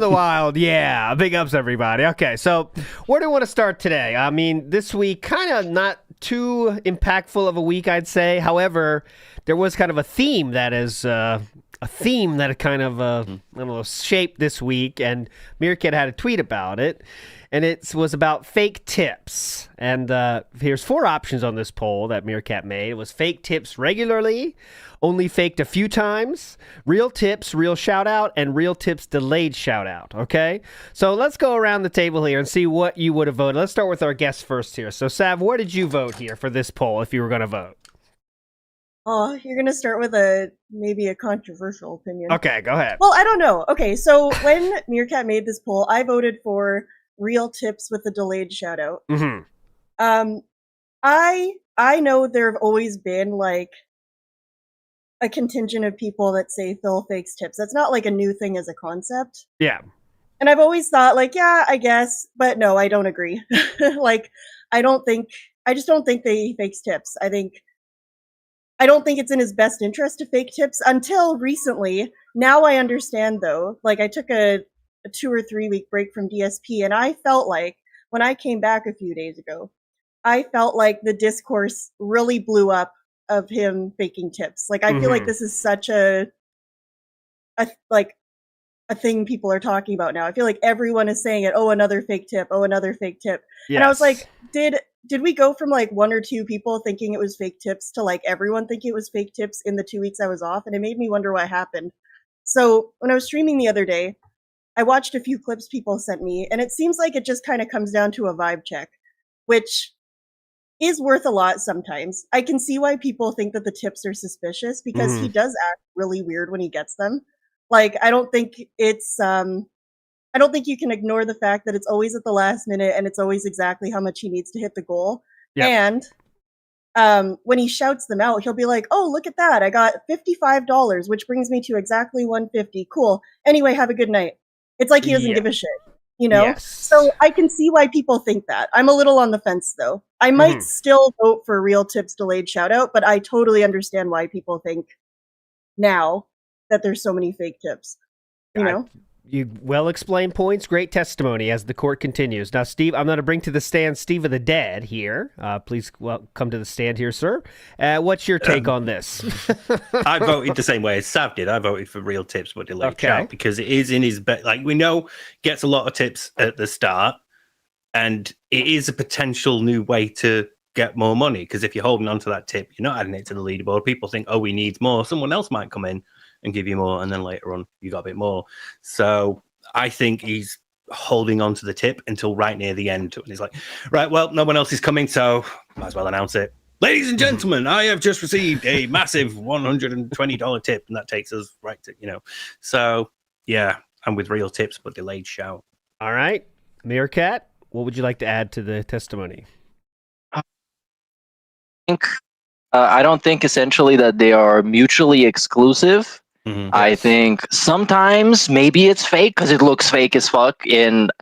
The wild, yeah. Big ups, everybody. Okay, so where do we want to start today? I mean, this week, kind of not too impactful of a week, I'd say. However, there was kind of a theme that kind of I don't know, shaped this week, and Meerkat had a tweet about it, and it was about fake tips. And here's 4 options on this poll that Meerkat made. It was fake tips regularly, only faked a few times, real tips, real shout out, and real tips delayed shout out. Okay, so let's go around the table here and see what you would have voted. Let's start with our guests first here. So Sav, where did you vote here for this poll if you were going to vote? Oh, you're going to start with maybe a controversial opinion. Okay, go ahead. Well, I don't know. Okay, so when Meerkat made this poll, I voted for real tips with a delayed shout out. Mm-hmm. I know there have always been like a contingent of people that say Phil fakes tips. That's not like a new thing as a concept. Yeah. And I've always thought like, yeah, I guess, but no, I don't agree. Like, I just don't think that he fakes tips. I don't think it's in his best interest to fake tips until recently. Now I understand though. Like, I took a 2 or 3 week break from DSP, and I felt like when I came back a few days ago, I felt like the discourse really blew up of him faking tips. Like, I feel like this is such a thing people are talking about now. I feel like everyone is saying it. Oh, another fake tip. Oh, another fake tip. Yes. And I was like, did we go from like 1 or 2 people thinking it was fake tips to like everyone thinking it was fake tips in the 2 weeks I was off? And it made me wonder what happened. So when I was streaming the other day, I watched a few clips people sent me, and it seems like it just kind of comes down to a vibe check, which is worth a lot sometimes. I can see why people think that the tips are suspicious, because he does act really weird when he gets them. Like, I don't think you can ignore the fact that it's always at the last minute and it's always exactly how much he needs to hit the goal. Yep. And when he shouts them out, he'll be like, oh, look at that. I got $55, which brings me to exactly $150. Cool. Anyway, have a good night. It's like he doesn't give a shit, you know? Yes. So I can see why people think that. I'm a little on the fence, though. I might still vote for real tips delayed shout out, but I totally understand why people think now that there's so many fake tips, you know? You well-explained points. Great testimony as the court continues. Now, Steve, I'm going to bring to the stand Steve of the Dead here. Please come to the stand here, sir. What's your take on this? I voted the same way as Sav did. I voted for real tips but delayed shout, because it is in his like we know gets a lot of tips at the start, and it is a potential new way to get more money, because if you're holding on to that tip, you're not adding it to the leaderboard. People think, oh, we need more. Someone else might come in and give you more, and then later on you got a bit more. So I think he's holding on to the tip until right near the end, and he's like, right, well, no one else is coming, so might as well announce it. Ladies and gentlemen, I have just received a massive $120 tip, and that takes us right to, So yeah, I'm with real tips but delayed shout. All right, Meerkat, what would you like to add to the testimony? I don't think essentially that they are mutually exclusive. I think sometimes maybe it's fake because it looks fake as fuck. And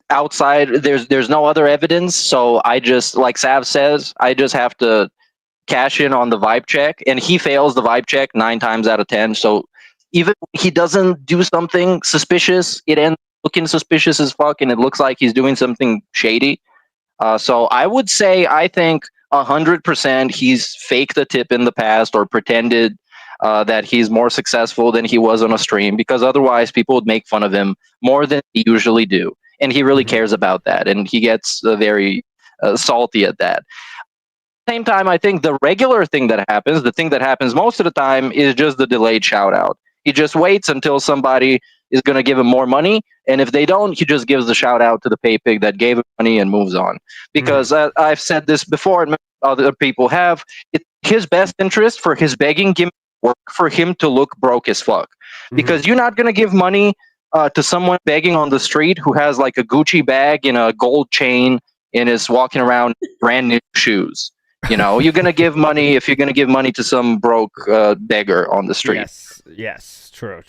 outside, there's no other evidence. So I just, like Sav says, I just have to cash in on the vibe check. And he fails the vibe check 9 times out of 10. So even if he doesn't do something suspicious, it ends up looking suspicious as fuck. And it looks like he's doing something shady. So I would say, I think 100% he's faked the tip in the past or pretended that he's more successful than he was on a stream, because otherwise people would make fun of him more than they usually do. And he really cares about that. And he gets very salty at that. At the same time, I think the regular thing that happens, the thing that happens most of the time, is just the delayed shout out. He just waits until somebody is going to give him more money. And if they don't, he just gives the shout out to the pay pig that gave him money and moves on. Because I've said this before, and other people have, it's his best interest for his begging gimmick work for him to look broke as fuck, because you're not going to give money to someone begging on the street who has like a Gucci bag and a gold chain and is walking around brand new shoes. You're going to give money if you're going to give money to some broke beggar on the street. Yes, true.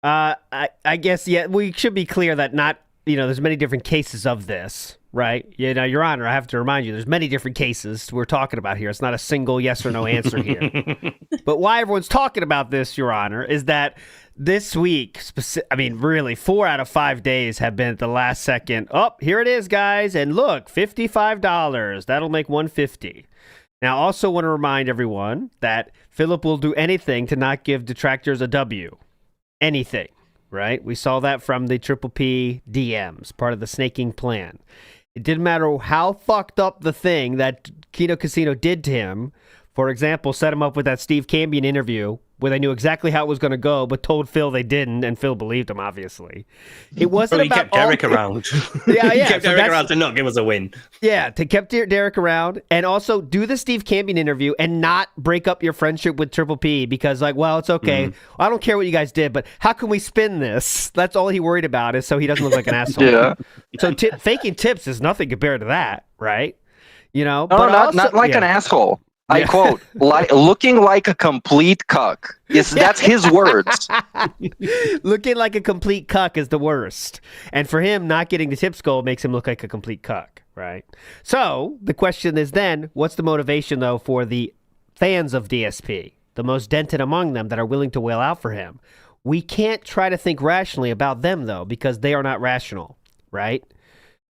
I guess, we should be clear that not, there's many different cases of this, right? Your Honor, I have to remind you, there's many different cases we're talking about here. It's not a single yes or no answer here. But why everyone's talking about this, Your Honor, is that this week, really 4 out of 5 days have been at the last second. Oh, here it is, guys. And look, $55. That'll make $150. Now, I also want to remind everyone that Philip will do anything to not give detractors a W. Anything, right? We saw that from the Triple P DMs, part of the snaking plan. It didn't matter how fucked up the thing that Kino Casino did to him. For example, set him up with that Steve Cambion interview where they knew exactly how it was going to go, but told Phil they didn't, and Phil believed him, obviously. It wasn't he kept Derek around. Yeah. He kept Derek around to not give us a win. Yeah, to keep Derek around, and also do the Steve Cambion interview and not break up your friendship with Triple P because, like, well, it's okay. I don't care what you guys did, but how can we spin this? That's all he worried about is so he doesn't look like an asshole. Yeah. So faking tips is nothing compared to that, right? You know? No, but not like an asshole. I quote, looking like a complete cuck. That's his words. Looking like a complete cuck is the worst. And for him, not getting the tips goal makes him look like a complete cuck, right? So the question is then, what's the motivation, though, for the fans of DSP, the most dented among them that are willing to wail out for him? We can't try to think rationally about them, though, because they are not rational, right?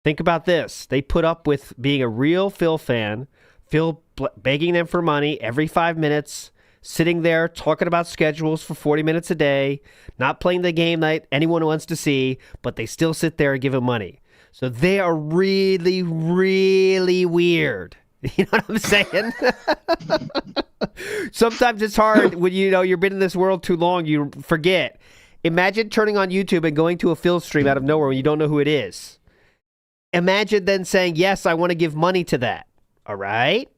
Think about this. They put up with being a real Phil fan, Phil begging them for money every 5 minutes, sitting there talking about schedules for 40 minutes a day, not playing the game that anyone wants to see, but they still sit there and give him money. So they are really, really weird. You know what I'm saying? Sometimes it's hard when you've been in this world too long, you forget. Imagine turning on YouTube and going to a Phil stream out of nowhere when you don't know who it is. Imagine then saying, yes, I want to give money to that. All right.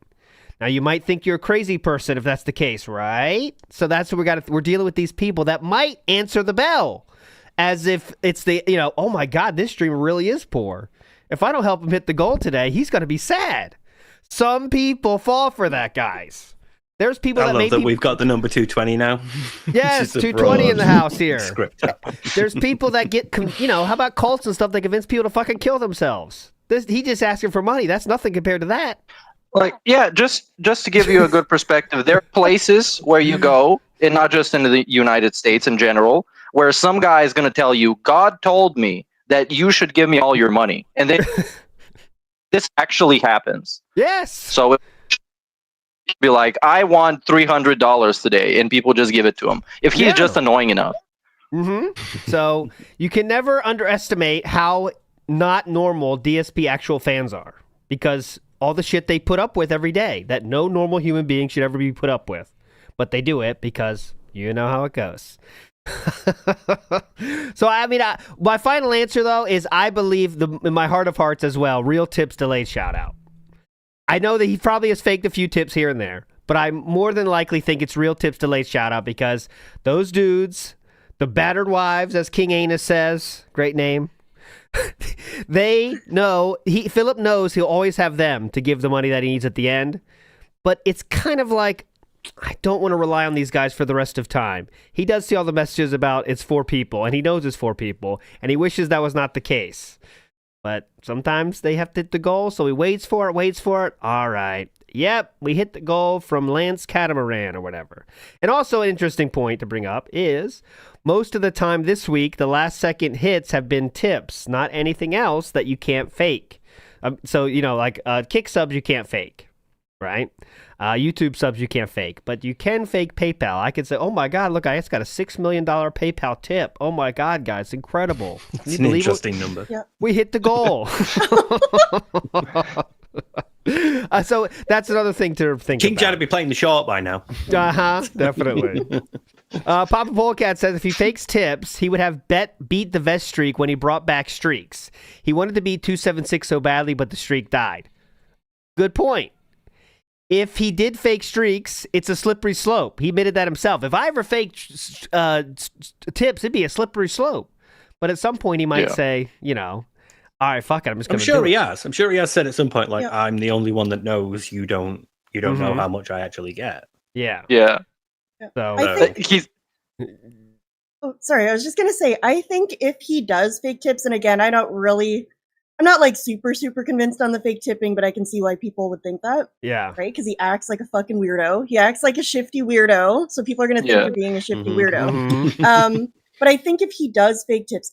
Now you might think you're a crazy person if that's the case, right? So that's what we're dealing with these people that might answer the bell as if it's oh my God, this streamer really is poor. If I don't help him hit the goal today, he's going to be sad. Some people fall for that, guys. There's people I love that we've got the number 220 now. Yes, 220 in the house here. There's people that get, how about cults and stuff that convince people to fucking kill themselves? He just asking for money. That's nothing compared to that. Just to give you a good perspective, there are places where you go, and not just in the United States in general, where some guy is going to tell you, God told me that you should give me all your money. And then this actually happens. Yes. So it be like, I want $300 today, and people just give it to him. If he's just annoying enough. Mm-hmm. So you can never underestimate how not normal DSP actual fans are, because all the shit they put up with every day that no normal human being should ever be put up with, but they do it because you know how it goes. So my final answer though is I believe in my heart of hearts as well, real tips delayed shout out. I know that he probably has faked a few tips here and there, but I more than likely think it's real tips delayed shout out because those dudes, the battered wives, as King Anus says, great name, they know, Philip knows he'll always have them to give the money that he needs at the end, but it's kind of like, I don't want to rely on these guys for the rest of time. He does see all the messages about it's 4 people, and he knows it's 4 people, and he wishes that was not the case. But sometimes they have to hit the goal, so he waits for it. All right. Yep, we hit the goal from Lance Catamaran or whatever. And also an interesting point to bring up is most of the time this week, the last second hits have been tips, not anything else that you can't fake. So, like kick subs you can't fake, right? YouTube subs you can't fake, but you can fake PayPal. I could say, oh my God, look, I just got a $6 million PayPal tip. Oh my God, guys, incredible. It's an interesting number. Yep. We hit the goal. So that's another thing to think King about. Jad would be playing the short by now. Definitely. Papa Polecat says if he fakes tips, he would have beat the vest streak when he brought back streaks. He wanted to beat 276 so badly, but the streak died. Good point. If he did fake streaks, it's a slippery slope. He admitted that himself. If I ever faked tips, it'd be a slippery slope. But at some point, he might say, all right, fuck it, I'm just going to do it. I'm sure he has said at some point, like, I'm the only one that knows you don't know how much I actually get. Yeah. Yeah. So I think Oh, sorry. I was just going to say, I think if he does fake tips, and again, I'm not like super, super convinced on the fake tipping, but I can see why people would think that. Yeah. Right? Because he acts like a fucking weirdo. He acts like a shifty weirdo. So people are going to think you're being a shifty weirdo. Mm-hmm. But I think if he does fake tips,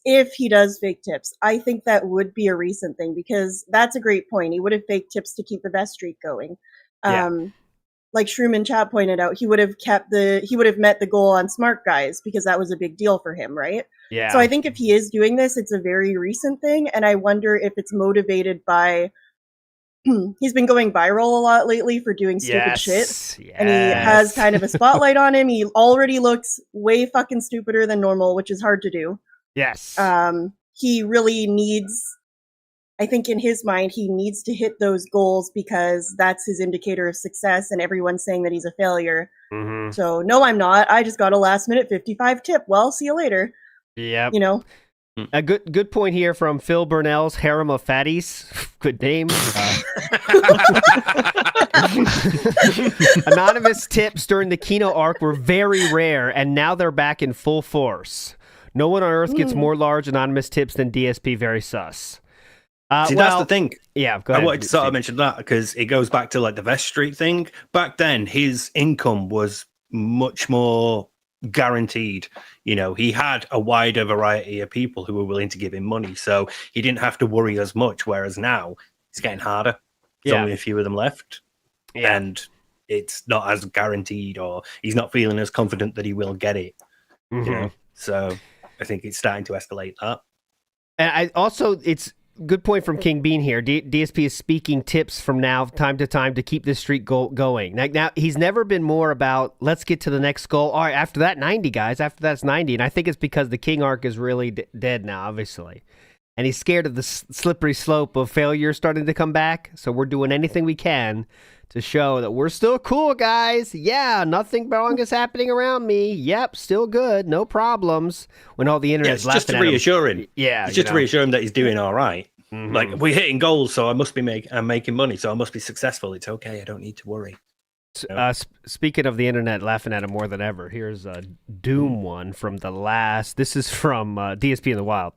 I think that would be a recent thing, because that's a great point. He would have faked tips to keep the best streak going. Like Shroom and Chat pointed out, he would have met the goal on Smart Guys because that was a big deal for him, right? Yeah. So I think if he is doing this, it's a very recent thing, and I wonder if it's motivated by he's been going viral a lot lately for doing stupid shit. And he has kind of a spotlight on him. He already looks way fucking stupider than normal, which is hard to do. Yes. He really needs, I think in his mind, he needs to hit those goals because that's his indicator of success, and everyone's saying that he's a failure. Mm-hmm. So, no, I'm not. I just got a last minute 55 tip. Well, see you later. Yep. You know? A good point here from Phil Burnell's Harem of Fatties. Good name. Anonymous tips during the Kino arc were very rare, and now they're back in full force. No one on Earth gets more large anonymous tips than DSP. Very sus. See, that's the thing. Yeah, go ahead. I wanted to sort of mention that because it goes back to like the Vest Street thing. Back then, his income was much more guaranteed. You know, he had a wider variety of people who were willing to give him money, so he didn't have to worry as much. Whereas now, it's getting harder. There's only a few of them left, and it's not as guaranteed, or he's not feeling as confident that he will get it. Mm-hmm. You know, so I think it's starting to escalate that. And it's good point from King Bean here. DSP is speaking tips from time to time to keep this streak going. Now, he's never been more about, let's get to the next goal. All right, after that, 90, guys. After that's 90. And I think it's because the King arc is really dead now, obviously. And he's scared of the slippery slope of failure starting to come back. So we're doing anything we can to show that we're still cool, guys. Yeah, nothing wrong is happening around me. Yep, still good. No problems. When all the internet's laughing at him. Just to reassure him. Yeah. It's just to reassure him that he's doing all right. Mm-hmm. Like, we're hitting goals, so I must be I'm making money, so I must be successful. It's okay. I don't need to worry. Speaking of the internet laughing at him more than ever, here's a Doom one from the last. This is from DSP in the Wild.